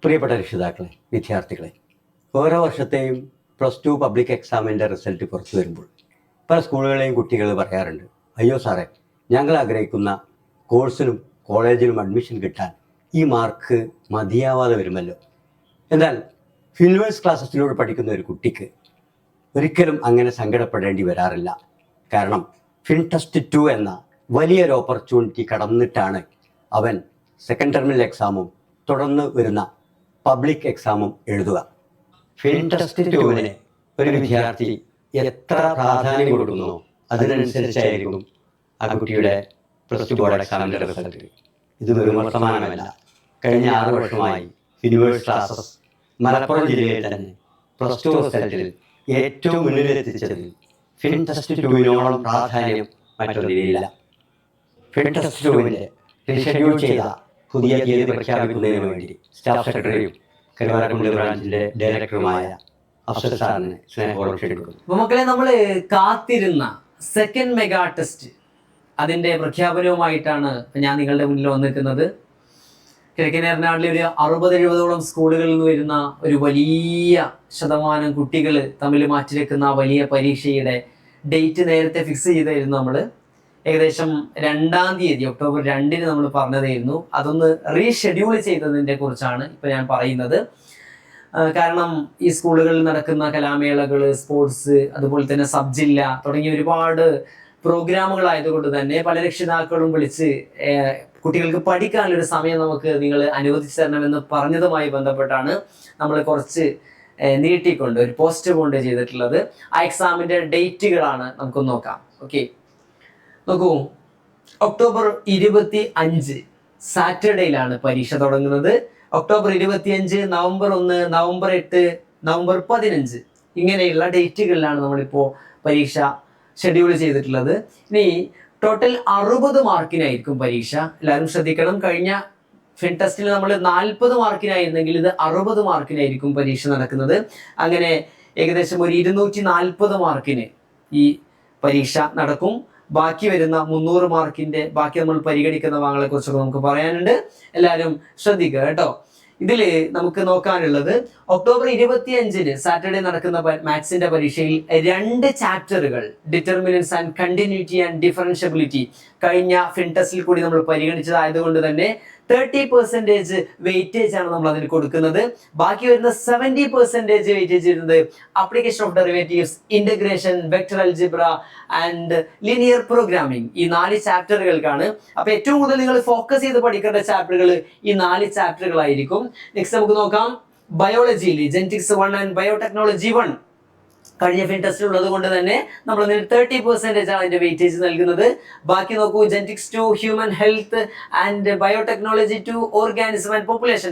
പ്രിയപ്പെട്ട രക്ഷിതാക്കളെ, വിദ്യാർത്ഥികളെ, ഓരോ വർഷത്തെയും +2 പബ്ലിക് എക്സാമിൻ്റെ റിസൾട്ട് പുറത്തു വരുമ്പോൾ പല സ്കൂളുകളെയും കുട്ടികൾ പറയാറുണ്ട്, അയ്യോ സാറേ, ഞങ്ങൾ ആഗ്രഹിക്കുന്ന കോഴ്സിനും കോളേജിലും അഡ്മിഷൻ കിട്ടാൻ ഈ മാർക്ക് മതിയാവാതെ വരുമല്ലോ. എന്നാൽ ഫിൻവേഴ്സ് ക്ലാസ്സസിലൂടെ പഠിക്കുന്ന ഒരു കുട്ടിക്ക് ഒരിക്കലും അങ്ങനെ സങ്കടപ്പെടേണ്ടി വരാറില്ല. കാരണം ഫിൻടെസ്റ്റ് 2 എന്ന വലിയൊരു ഓപ്പർച്യൂണിറ്റി കടന്നിട്ടാണ് അവൻ സെക്കൻഡ് ടെർമിനൽ എക്സാമും തുടർന്ന് വരുന്ന പബ്ലിക് എക്സാമും എഴുതുക. ഫിൻടെസ്റ്റ് 2-ന് ഒരു വിദ്യാർത്ഥി എത്ര പ്രാധാന്യം കൊടുക്കുന്നോ അതിനനുസരിച്ചായിരിക്കും ആ കുട്ടിയുടെ +2 ബോർഡ് എക്സാമിൻ്റെ റിസൾട്ട്. ഇത് ഒരു വർത്തമാനമല്ല. കഴിഞ്ഞ 6 വർഷമായി ഫിൻവേഴ്സ് ക്ലാസസ് മലപ്പുറം ജില്ലയിൽ തന്നെ +2 റിസൾട്ടിൽ ഏറ്റവും മുന്നിലെത്തിച്ചതിൽ ഫിൻടെസ്റ്റ് 2-നോളം പ്രാധാന്യം മറ്റൊന്നില്ല. ഫിൻടെസ്റ്റ് 2-ന്റെ റീഷെഡ്യൂൾ ചെയ്ത പുതിയ തീയതി പ്രഖ്യാപിക്കുന്നതിന് വേണ്ടി സ്റ്റാഫ് സെക്രട്ടറിയും കരുവാരക്കുണ്ട് ബ്രാഞ്ചിന്റെ ഡയറക്ടറുമായ അഫ്സൽ സാറിനെ സ്നേഹപൂർവ്വം ക്ഷണിക്കുന്നു. അപ്പോൾ മക്കളെ, നമ്മൾ കാത്തിരുന്ന സെക്കൻഡ് മെഗാ ടെസ്റ്റ് അതിൻ്റെ പ്രഖ്യാപനവുമായിട്ടാണ് ഞാൻ നിങ്ങളുടെ മുന്നിൽ വന്നിരിക്കുന്നത്. കിഴക്കൻ എറണാകുളത്തിലെ ഒരു 60-70ഓളം സ്കൂളുകളിൽ നിന്ന് വരുന്ന ഒരു വലിയ ശതമാനം കുട്ടികൾ തമ്മിൽ മാറ്റിവെക്കുന്ന വലിയ പരീക്ഷയുടെ ഡേറ്റ് നേരത്തെ ഫിക്സ് ചെയ്തായിരുന്നു. നമ്മൾ ഏകദേശം 2-ാം തീയതി ഒക്ടോബർ 2-ന് നമ്മൾ പറഞ്ഞതായിരുന്നു. അതൊന്ന് റീഷെഡ്യൂൾ ചെയ്തതിനെ കുറിച്ചാണ് ഇപ്പോൾ ഞാൻ പറയുന്നത്. കാരണം ഈ സ്കൂളുകളിൽ നടക്കുന്ന കലാമേളകൾ, സ്പോർട്സ്, അതുപോലെ തന്നെ സബ് ജില്ല തുടങ്ങിയ ഒരുപാട് പ്രോഗ്രാമുകളായതുകൊണ്ട് തന്നെ പല രക്ഷിതാക്കളും വിളിച്ച് കുട്ടികൾക്ക് പഠിക്കാനുള്ളൊരു സമയം നമുക്ക് നിങ്ങൾ അനുവദിച്ചു തരണമെന്ന് പറഞ്ഞതുമായി ബന്ധപ്പെട്ടാണ് നമ്മൾ കുറച്ച് നീട്ടിക്കൊണ്ട് ഒരു പോസ്റ്റ് പോണ്ട് ചെയ്തിട്ടുള്ളത്. ആ എക്സാമിൻ്റെ ഡേറ്റുകളാണ് നമുക്കൊന്ന് നോക്കാം. ഓക്കെ, നോക്കൂ, ഒക്ടോബർ 25 സാറ്റർഡേയിലാണ് പരീക്ഷ തുടങ്ങുന്നത്. ഒക്ടോബർ 25, നവംബർ 1, നവംബർ 8, നവംബർ 15 ഇങ്ങനെയുള്ള ഡേറ്റുകളിലാണ് നമ്മളിപ്പോൾ പരീക്ഷ ഷെഡ്യൂൾ ചെയ്തിട്ടുള്ളത്. ഇനി ടോട്ടൽ 60 മാർക്കിനായിരിക്കും പരീക്ഷ. എല്ലാവരും ശ്രദ്ധിക്കണം. കഴിഞ്ഞ ഫിൻടെസ്റ്റിൽ നമ്മൾ 40 മാർക്കിനായിരുന്നെങ്കിൽ ഇത് 60 മാർക്കിനായിരിക്കും പരീക്ഷ നടക്കുന്നത്. അങ്ങനെ ഏകദേശം ഒരു 240 മാർക്കിന് ഈ പരീക്ഷ നടക്കും. ബാക്കി വരുന്ന 300 മാർക്കിന്റെ ബാക്കി നമ്മൾ പരിഗണിക്കുന്ന ഭാഗങ്ങളെ കുറിച്ചൊക്കെ നമുക്ക് പറയാനുണ്ട്. എല്ലാവരും ശ്രദ്ധിക്കുക കേട്ടോ. ഇതിൽ നമുക്ക് നോക്കാനുള്ളത് ഒക്ടോബർ 25-ന് സാറ്റർഡേ നടക്കുന്ന മാത്സിന്റെ പരീക്ഷയിൽ 2 ചാപ്റ്ററുകൾ, determinants and continuity and differentiability, കഴിഞ്ഞ ഫിൻടെസ്റ്റിൽ കൂടി നമ്മൾ പരിഗണിച്ചതായതുകൊണ്ട് തന്നെ 30% വെയിറ്റേജ് ആണ് നമ്മൾ അതിന് കൊടുക്കുന്നത്. ബാക്കി വരുന്ന 70% വെയിറ്റേജ് വരുന്നത് application of derivatives, integration, vector algebra and linear programming, ഈ 4 ചാപ്റ്ററുകൾക്കാണ്. അപ്പോൾ ഏറ്റവും കൂടുതൽ നിങ്ങൾ ഫോക്കസ് ചെയ്ത് പഠിക്കേണ്ട ചാപ്റ്ററുകൾ ഈ 4 ചാപ്റ്ററുകളായിരിക്കും. നെക്സ്റ്റ് നമുക്ക് നോക്കാം. ബയോളജിയിൽ ജെനറ്റിക്സ് 1 ആൻഡ് ബയോടെക്നോളജി 1 കഴിഞ്ഞ ഫിൻടെസ്റ്റിൽ ഉള്ളത് കൊണ്ട് തന്നെ നമ്മൾ 30% ആണ് അതിന്റെ വെയിറ്റേജ് നൽകുന്നത്. ബാക്കി നോക്കൂ, genetics 2, human health and biotechnology 2, organism and population,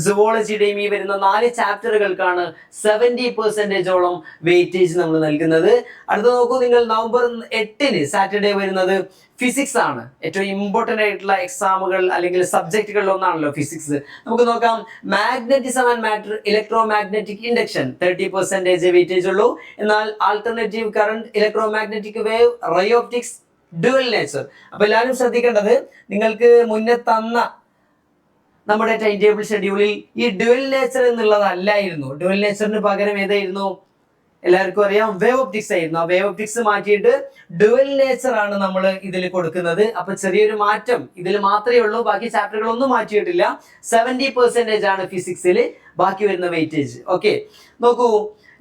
സുവോളജിയുടെയും ഈ വരുന്ന 4 ചാപ്റ്ററുകൾക്കാണ് 70%ഓളം വെയിറ്റേജ് നമ്മൾ നൽകുന്നത്. അടുത്ത നോക്കൂ നിങ്ങൾ, നവംബർ 8-ന് സാറ്റർഡേ വരുന്നത് ഫിസിക്സ് ആണ്. ഏറ്റവും ഇമ്പോർട്ടൻ്റ് ആയിട്ടുള്ള എക്സാമുകൾ അല്ലെങ്കിൽ സബ്ജക്റ്റുകളിൽ ഒന്നാണല്ലോ ഫിസിക്സ്. നമുക്ക് നോക്കാം. Magnetism and matter, electromagnetic induction 30% weightage ഉള്ളൂ. എന്നാൽ alternative current, electromagnetic wave, ray optics, dual nature. അപ്പൊ എല്ലാവരും ശ്രദ്ധിക്കേണ്ടത്, നിങ്ങൾക്ക് മുന്നേ തന്ന നമ്മുടെ ടൈം ടേബിൾ ഷെഡ്യൂളിൽ ഈ ഡ്യുവൽ നേച്ചർ എന്നുള്ളതല്ലായിരുന്നു. ഡ്യുവൽ നേച്ചറിന് പകരം ഏതായിരുന്നു? എല്ലാവർക്കും അറിയാം, വേവ് ഒപ്റ്റിക്സ് ആയിരുന്നു. ആ വേവ് ഒപ്റ്റിക്സ് മാറ്റിയിട്ട് ഡ്യുവൽ നേച്ചർ ആണ് നമ്മൾ ഇതിൽ കൊടുക്കുന്നത്. അപ്പൊ ചെറിയൊരു മാറ്റം ഇതിൽ മാത്രമേ ഉള്ളൂ. ബാക്കി ചാപ്റ്ററുകളൊന്നും മാറ്റിയിട്ടില്ല. 70% ആണ് ഫിസിക്സിൽ ബാക്കി വരുന്ന വെയിറ്റേജ്. ഓക്കെ, നോക്കൂ.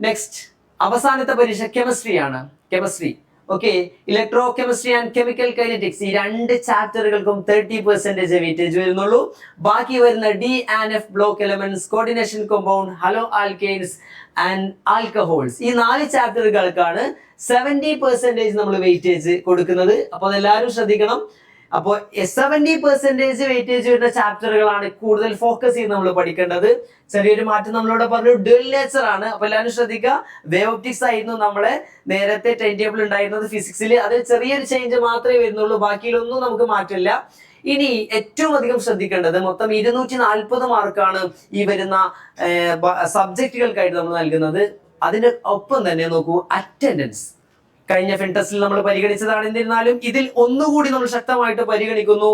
നെക്സ്റ്റ് അവസാനത്തെ പരീക്ഷ കെമിസ്ട്രി ആണ്. Chemistry, okay, electrochemistry and chemical kinetics, ഈ 2 ചാപ്റ്ററുകൾക്കും 30% വെയിറ്റേജ് വരുന്നുള്ളൂ. ബാക്കി വരുന്ന d and f block elements, coordination compound, haloalkanes and alcohols, ഈ 4 ചാപ്റ്ററുകൾക്കാണ് 70% നമ്മൾ വെയിറ്റേജ് കൊടുക്കുന്നത്. അപ്പോൾ അതെല്ലാവരും ശ്രദ്ധിക്കണം. അപ്പോൾ 70% വെയിറ്റേജ് വരുന്ന ചാപ്റ്ററുകളാണ് കൂടുതൽ ഫോക്കസ് ചെയ്ത് നമ്മൾ പഠിക്കേണ്ടത്. ചെറിയൊരു മാറ്റം നമ്മളിവിടെ പറഞ്ഞു, ഡ്യുവൽ നേച്ചർ ആണ്. അപ്പൊ എല്ലാവരും ശ്രദ്ധിക്കുക. വേവ് ഒപ്റ്റിക്സ് ആയിരുന്നു നമ്മളെ നേരത്തെ ടൈം ടേബിൾ ഉണ്ടായിരുന്നത് ഫിസിക്സിൽ. അതിൽ ചെറിയൊരു ചേഞ്ച് മാത്രമേ വരുന്നുള്ളൂ. ബാക്കിയിലൊന്നും നമുക്ക് മാറ്റില്ല. ഇനി ഏറ്റവും അധികം ശ്രദ്ധിക്കേണ്ടത്, മൊത്തം 240 മാർക്കാണ് ഈ വരുന്ന സബ്ജക്റ്റുകൾക്കായിട്ട് നമ്മൾ നൽകുന്നത്. അതിന് ഒപ്പം തന്നെ നോക്കൂ, അറ്റൻഡൻസ് കഴിഞ്ഞ ഫിൻടെസ്റ്റിൽ നമ്മൾ പരിഗണിച്ചതാണ്. എന്നിരുന്നാലും ഇതിൽ ഒന്നുകൂടി നമ്മൾ ശക്തമായിട്ട് പരിഗണിക്കുന്നു.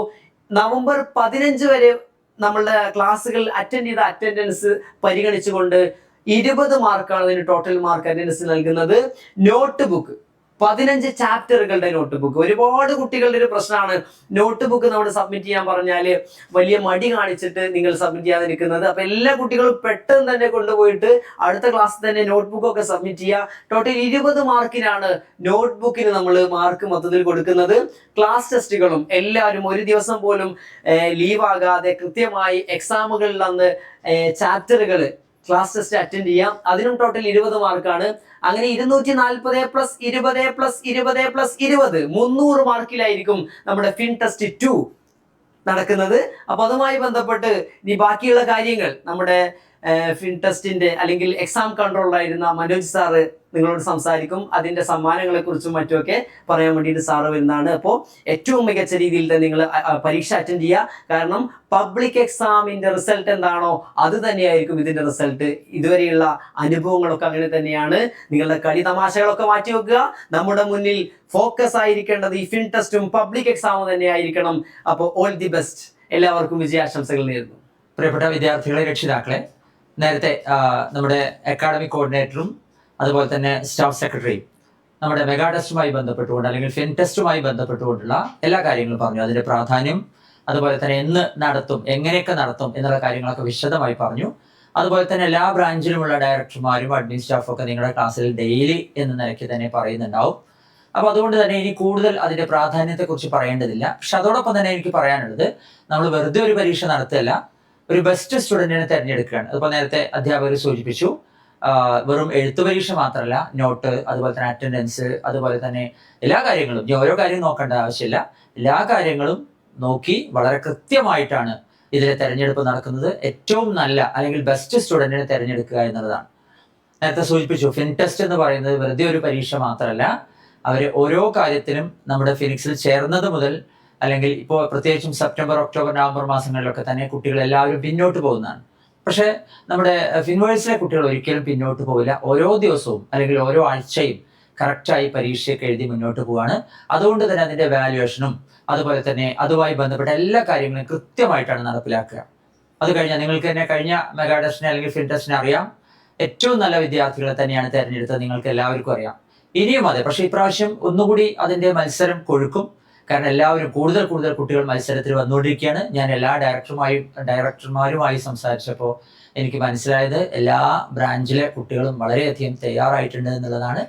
നവംബർ 15 വരെ നമ്മളുടെ ക്ലാസ്സുകൾ അറ്റൻഡ് ചെയ്ത അറ്റൻഡൻസ് പരിഗണിച്ചുകൊണ്ട് 20 മാർക്കാണ് അതിന് ടോട്ടൽ മാർക്ക് അറ്റൻഡൻസ് നൽകുന്നത്. നോട്ട് ബുക്ക് 15 ചാപ്റ്ററുകളുടെ നോട്ട് ബുക്ക്. ഒരുപാട് കുട്ടികളുടെ ഒരു പ്രശ്നമാണ് നോട്ട് ബുക്ക് നമ്മൾ സബ്മിറ്റ് ചെയ്യാൻ പറഞ്ഞാൽ വലിയ മടി കാണിച്ചിട്ട് നിങ്ങൾ സബ്മിറ്റ് ചെയ്യാതെ നിൽക്കുന്നത്. അപ്പൊ എല്ലാ കുട്ടികളും പെട്ടെന്ന് തന്നെ കൊണ്ടുപോയിട്ട് അടുത്ത ക്ലാസ്സിൽ തന്നെ നോട്ട് ബുക്ക് ഒക്കെ സബ്മിറ്റ് ചെയ്യുക. ടോട്ടൽ 20 മാർക്കിനാണ് നോട്ട് ബുക്കിന് നമ്മൾ മാർക്ക് മൊത്തത്തിൽ കൊടുക്കുന്നത്. ക്ലാസ് ടെസ്റ്റുകളും എല്ലാവരും ഒരു ദിവസം പോലും ലീവ് ആകാതെ കൃത്യമായി എക്സാമുകളിൽ അന്ന് ചാപ്റ്ററുകൾ ക്ലാസ് ടെസ്റ്റ് അറ്റൻഡ് ചെയ്യാം. അതിനും ടോട്ടൽ 20 മാർക്കാണ്. അങ്ങനെ 240 പ്ലസ് 20 പ്ലസ് 20 പ്ലസ് 20 300 മാർക്കിലായിരിക്കും നമ്മുടെ ഫിൻ ടെസ്റ്റ് 2 നടക്കുന്നത്. അപ്പൊ അതുമായി ബന്ധപ്പെട്ട് ഇനി ബാക്കിയുള്ള കാര്യങ്ങൾ നമ്മുടെ ഫിൻ ടെസ്റ്റിന്റെ അല്ലെങ്കിൽ എക്സാം കൺട്രോളറായിരുന്ന മനോജ് സാറ് നിങ്ങളോട് സംസാരിക്കും. അതിന്റെ സമ്മാനങ്ങളെ കുറിച്ചും മറ്റുമൊക്കെ പറയാൻ വേണ്ടിയിട്ട് സാറ് വരുന്നതാണ്. അപ്പോൾ ഏറ്റവും മികച്ച രീതിയിൽ തന്നെ നിങ്ങൾ പരീക്ഷ അറ്റൻഡ് ചെയ്യുക. കാരണം പബ്ലിക് എക്സാമിന്റെ റിസൾട്ട് എന്താണോ അത് തന്നെയായിരിക്കും ഇതിന്റെ റിസൾട്ട്. ഇതുവരെയുള്ള അനുഭവങ്ങളൊക്കെ അങ്ങനെ തന്നെയാണ്. നിങ്ങളുടെ കളി തമാശകളൊക്കെ മാറ്റി വെക്കുക. നമ്മുടെ മുന്നിൽ ഫോക്കസ് ആയിരിക്കേണ്ടത് ഈ ഫിൻ ടെസ്റ്റും പബ്ലിക് എക്സാമും തന്നെ ആയിരിക്കണം. അപ്പോൾ ഓൾ ദി ബെസ്റ്റ്. എല്ലാവർക്കും വിജയാശംസകൾ നേരുന്നു. പ്രിയപ്പെട്ട വിദ്യാർത്ഥികളെ, രക്ഷിതാക്കളെ, നേരത്തെ നമ്മുടെ അക്കാഡമിക് കോർഡിനേറ്ററും അതുപോലെ തന്നെ സ്റ്റാഫ് സെക്രട്ടറിയും നമ്മുടെ മെഗാ ടെസ്റ്റുമായി ബന്ധപ്പെട്ടുകൊണ്ട് അല്ലെങ്കിൽ ഫിൻ ടെസ്റ്റുമായി ബന്ധപ്പെട്ടുകൊണ്ടുള്ള എല്ലാ കാര്യങ്ങളും പറഞ്ഞു. അതിന്റെ പ്രാധാന്യം, അതുപോലെ തന്നെ എന്ന് നടത്തും, എങ്ങനെയൊക്കെ നടത്തും എന്നുള്ള കാര്യങ്ങളൊക്കെ വിശദമായി പറഞ്ഞു. അതുപോലെ തന്നെ എല്ലാ ബ്രാഞ്ചിലുമുള്ള ഡയറക്ടർമാരും അഡ്മിൻ സ്റ്റാഫും ഒക്കെ നിങ്ങളുടെ ക്ലാസ്സിൽ ഡെയിലി എന്ന നിലയ്ക്ക് തന്നെ പറയുന്നുണ്ടാവും. അപ്പോൾ അതുകൊണ്ട് തന്നെ ഇനി കൂടുതൽ അതിന്റെ പ്രാധാന്യത്തെക്കുറിച്ച് പറയേണ്ടതില്ല. പക്ഷെ അതോടൊപ്പം തന്നെ എനിക്ക് പറയാനുള്ളത്, നമ്മൾ വെറുതെ ഒരു പരീക്ഷ നടത്തുകയല്ല, ഒരു ബെസ്റ്റ് സ്റ്റുഡന്റിനെ തിരഞ്ഞെടുക്കുകയാണ്. അതിപ്പോൾ നേരത്തെ അധ്യാപകർ സൂചിപ്പിച്ചു, വെറും എഴുത്തു പരീക്ഷ മാത്രമല്ല, നോട്ട്, അതുപോലെ തന്നെ അറ്റൻഡൻസ്, അതുപോലെ തന്നെ എല്ലാ കാര്യങ്ങളും, ഓരോ കാര്യം നോക്കേണ്ട ആവശ്യമില്ല, എല്ലാ കാര്യങ്ങളും നോക്കി വളരെ കൃത്യമായിട്ടാണ് ഇതിലെ തെരഞ്ഞെടുപ്പ് നടക്കുന്നത്. ഏറ്റവും നല്ല അല്ലെങ്കിൽ ബെസ്റ്റ് സ്റ്റുഡന്റിനെ തിരഞ്ഞെടുക്കുക എന്നുള്ളതാണ്. നേരത്തെ സൂചിപ്പിച്ചു, ഫിൻ ടെസ്റ്റ് എന്ന് പറയുന്നത് വെറുതെ ഒരു പരീക്ഷ മാത്രമല്ല, അവർ ഓരോ കാര്യത്തിനും നമ്മുടെ ഫിനിക്സിൽ ചേർന്നത് മുതൽ, അല്ലെങ്കിൽ ഇപ്പോൾ പ്രത്യേകിച്ചും സെപ്റ്റംബർ, ഒക്ടോബർ, നവംബർ മാസങ്ങളിലൊക്കെ തന്നെ കുട്ടികൾ എല്ലാവരും പിന്നോട്ട് പോകുന്നതാണ്. പക്ഷേ നമ്മുടെ ഫിൻവേഴ്സിലെ കുട്ടികൾ ഒരിക്കലും പിന്നോട്ട് പോവില്ല. ഓരോ ദിവസവും അല്ലെങ്കിൽ ഓരോ ആഴ്ചയും കറക്റ്റായി പരീക്ഷയൊക്കെ എഴുതി മുന്നോട്ട് പോവാണ്. അതുകൊണ്ട് തന്നെ അതിൻ്റെ വാല്യുവേഷനും അതുപോലെ തന്നെ അതുമായി ബന്ധപ്പെട്ട എല്ലാ കാര്യങ്ങളും കൃത്യമായിട്ടാണ് നടപ്പിലാക്കുക. അത് കഴിഞ്ഞാൽ നിങ്ങൾക്ക് തന്നെ കഴിഞ്ഞ മെഗാ ടെസ്റ്റിനെ അല്ലെങ്കിൽ ഫിൻ ടെസ്റ്റിനെ അറിയാം, ഏറ്റവും നല്ല വിദ്യാർത്ഥികളെ തന്നെയാണ് തിരഞ്ഞെടുത്തത്. നിങ്ങൾക്ക് എല്ലാവർക്കും അറിയാം. ഇനിയും അതെ. പക്ഷേ ഇപ്രാവശ്യം ഒന്നുകൂടി അതിൻ്റെ മത്സരം കൊഴുക്കും. കാരണം എല്ലാവരും കൂടുതൽ കുട്ടികൾ മത്സരത്തിൽ വന്നുകൊണ്ടിരിക്കുകയാണ്. ഞാൻ എല്ലാ ഡയറക്ടർമാരുമായി സംസാരിച്ചപ്പോൾ എനിക്ക് മനസ്സിലായത് എല്ലാ ബ്രാഞ്ചിലെ കുട്ടികളും വളരെയധികം തയ്യാറായിട്ടുണ്ട് എന്നുള്ളതാണ്.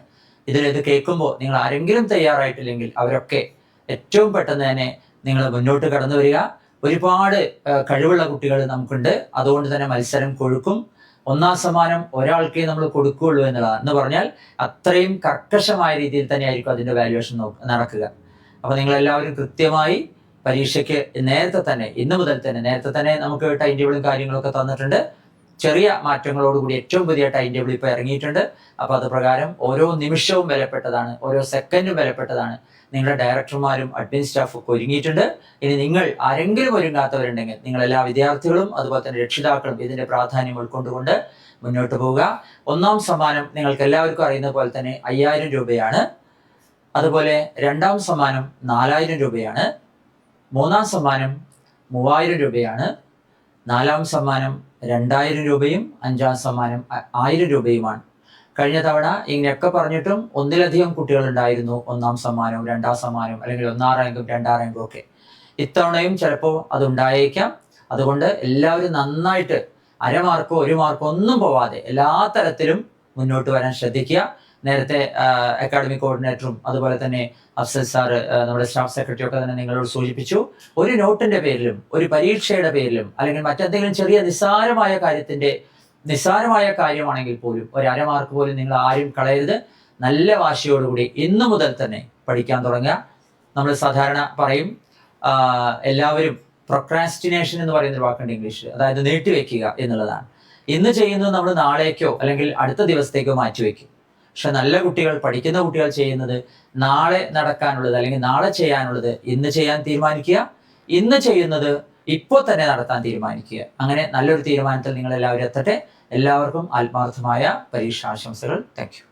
ഇത് കേൾക്കുമ്പോൾ നിങ്ങൾ ആരെങ്കിലും തയ്യാറായിട്ടില്ലെങ്കിൽ അവരൊക്കെ ഏറ്റവും പെട്ടെന്ന് തന്നെ നിങ്ങൾ മുന്നോട്ട് കടന്നു വരിക. ഒരുപാട് കഴിവുള്ള കുട്ടികൾ നമുക്കുണ്ട്. അതുകൊണ്ട് തന്നെ മത്സരം കൊഴുക്കും. 1ാം സമ്മാനം ഒരാൾക്കേ നമ്മൾ കൊടുക്കുകയുള്ളൂ എന്നുള്ളതാണ്. എന്ന് പറഞ്ഞാൽ അത്രയും കർക്കശമായ രീതിയിൽ തന്നെ ആയിരിക്കും അതിൻ്റെ വാല്യുവേഷൻ നടക്കുക. അപ്പോൾ നിങ്ങളെല്ലാവരും കൃത്യമായി പരീക്ഷയ്ക്ക് നേരത്തെ തന്നെ, ഇന്ന് മുതൽ തന്നെ നേരത്തെ തന്നെ നമുക്ക് ടൈം ടേബിളും കാര്യങ്ങളൊക്കെ തന്നിട്ടുണ്ട്. ചെറിയ മാറ്റങ്ങളോടുകൂടി ഏറ്റവും പുതിയ ടൈം ടേബിൾ ഇപ്പോൾ ഇറങ്ങിയിട്ടുണ്ട്. അപ്പോൾ അത് പ്രകാരം ഓരോ നിമിഷവും വിലപ്പെട്ടതാണ്, ഓരോ സെക്കൻഡും വിലപ്പെട്ടതാണ്. നിങ്ങളുടെ ഡയറക്ടർമാരും അഡ്മിൻ സ്റ്റാഫും ഒക്കെ ഒരുങ്ങിയിട്ടുണ്ട്. ഇനി നിങ്ങൾ ആരെങ്കിലും ഒരുങ്ങാത്തവരുണ്ടെങ്കിൽ നിങ്ങളെല്ലാ വിദ്യാർത്ഥികളും അതുപോലെ തന്നെ രക്ഷിതാക്കളും ഇതിൻ്റെ പ്രാധാന്യം ഉൾക്കൊണ്ടുകൊണ്ട് മുന്നോട്ട് പോവുക. 1ാം സമ്മാനം നിങ്ങൾക്ക് എല്ലാവർക്കും അറിയുന്ന പോലെ തന്നെ 5000 രൂപയാണ്. അതുപോലെ 2ാം സമ്മാനം 4000 രൂപയാണ്. 3ാം സമ്മാനം 3000 രൂപയാണ്. 4ാം സമ്മാനം 2000 രൂപയും 5ാം സമ്മാനം 1000 രൂപയുമാണ്. കഴിഞ്ഞ തവണ ഇങ്ങനെയൊക്കെ പറഞ്ഞിട്ടും ഒന്നിലധികം കുട്ടികൾ ഉണ്ടായിരുന്നു 1ാം സമ്മാനവും 2ാം സമ്മാനവും അല്ലെങ്കിൽ 1ാം റാങ്കും 2ാം റാങ്കും ഒക്കെ. ഇത്തവണയും ചിലപ്പോൾ അതുണ്ടായേക്കാം. അതുകൊണ്ട് എല്ലാവരും നന്നായിട്ട് അരമാർക്കോ 1 മാർക്കോ ഒന്നും പോവാതെ എല്ലാ തരത്തിലും മുന്നോട്ട് വരാൻ ശ്രദ്ധിക്കുക. നേരത്തെ അക്കാഡമിക് കോർഡിനേറ്ററും അതുപോലെ തന്നെ അഫ്സൽ സാറ്, നമ്മുടെ സ്റ്റാഫ് സെക്രട്ടറി ഒക്കെ തന്നെ നിങ്ങളോട് സൂചിപ്പിച്ചു, ഒരു നോട്ടിന്റെ പേരിലും ഒരു പരീക്ഷയുടെ പേരിലും അല്ലെങ്കിൽ മറ്റെന്തെങ്കിലും ചെറിയ നിസ്സാരമായ കാര്യമാണെങ്കിൽ പോലും 1/2 മാർക്ക് പോലും നിങ്ങൾ ആരും കളയരുത്. നല്ല വാശിയോടുകൂടി ഇന്നു മുതൽ തന്നെ പഠിക്കാൻ തുടങ്ങുക. നമ്മൾ സാധാരണ പറയും, എല്ലാവരും പ്രൊക്രാസ്റ്റിനേഷൻ എന്ന് പറയുന്നൊരു വാക്കുണ്ട് ഇംഗ്ലീഷിൽ, അതായത് നീട്ടിവെക്കുക എന്നുള്ളതാണ്. ഇന്ന് ചെയ്യുന്നത് നമ്മൾ നാളേക്കോ അല്ലെങ്കിൽ അടുത്ത ദിവസത്തേക്കോ മാറ്റിവെക്കും. പക്ഷെ നല്ല കുട്ടികൾ, പഠിക്കുന്ന കുട്ടികൾ ചെയ്യുന്നത് നാളെ നടക്കാനുള്ളത് അല്ലെങ്കിൽ നാളെ ചെയ്യാനുള്ളത് ഇന്ന് ചെയ്യാൻ തീരുമാനിക്കുക. ഇന്ന് ചെയ്യുന്നത് ഇപ്പോൾ തന്നെ നടത്താൻ തീരുമാനിക്കുക. അങ്ങനെ നല്ലൊരു തീരുമാനത്തിൽ നിങ്ങൾ എല്ലാവരും എത്തട്ടെ. എല്ലാവർക്കും ആത്മാർത്ഥമായ പരീക്ഷാശംസകൾ. Thank you.